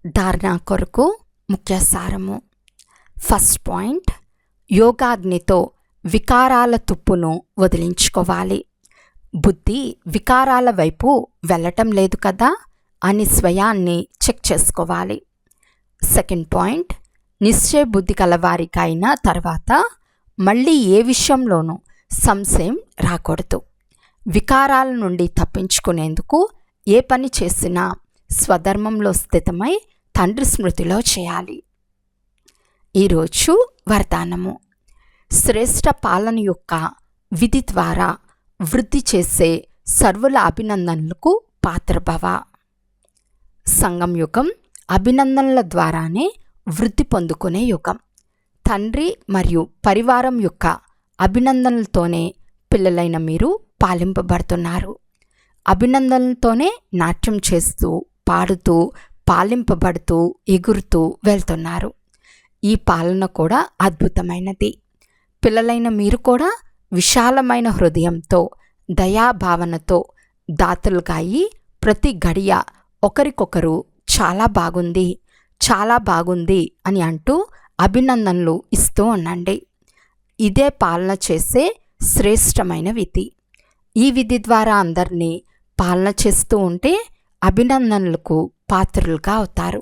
ధారణ కొరకు ముఖ్య సారము. ఫస్ట్ పాయింట్, యోగాగ్నితో వికారాల తుప్పును వదిలించుకోవాలి. బుద్ధి వికారాల వైపు వెళ్ళటం లేదు కదా అని స్వయాన్ని చెక్ చేసుకోవాలి. సెకండ్ పాయింట్, నిశ్చయ బుద్ధి కలవారికైన తర్వాత మళ్ళీ ఏ విషయంలోనూ సంశయం రాకూడదు. వికారాల నుండి తప్పించుకునేందుకు ఏ పని చేసినా స్వధర్మంలో స్థితమై తండ్రి స్మృతిలో చేయాలి. ఈరోజు వరదానము. శ్రేష్ఠ పాలన యొక్క విధి ద్వారా వృద్ధి చేసే సర్వుల అభినందనలకు పాత్రభవ. సంగం యుగం అభినందనల ద్వారానే వృద్ధి పొందుకునే యుగం. తండ్రి మరియు పరివారం యొక్క అభినందనలతోనే పిల్లలైన మీరు పాలింపబడుతున్నారు. అభినందనలతోనే నాట్యం చేస్తూ, పాడుతూ, పాలింపబడుతూ, ఎగురుతూ వెళ్తున్నారు. ఈ పాలన కూడా అద్భుతమైనది. పిల్లలైన మీరు కూడా విశాలమైన హృదయంతో, దయాభావనతో దాతలుగా అయి ప్రతి గడియ ఒకరికొకరు చాలా బాగుంది, చాలా బాగుంది అని అంటూ అభినందనలు ఇస్తూ ఉండండి. ఇదే పాలన చేసే శ్రేష్టమైన విధి. ఈ విధి ద్వారా అందరినీ పాలన చేస్తూ ఉంటే అభినందనలకు పాత్రులుగా అవుతారు.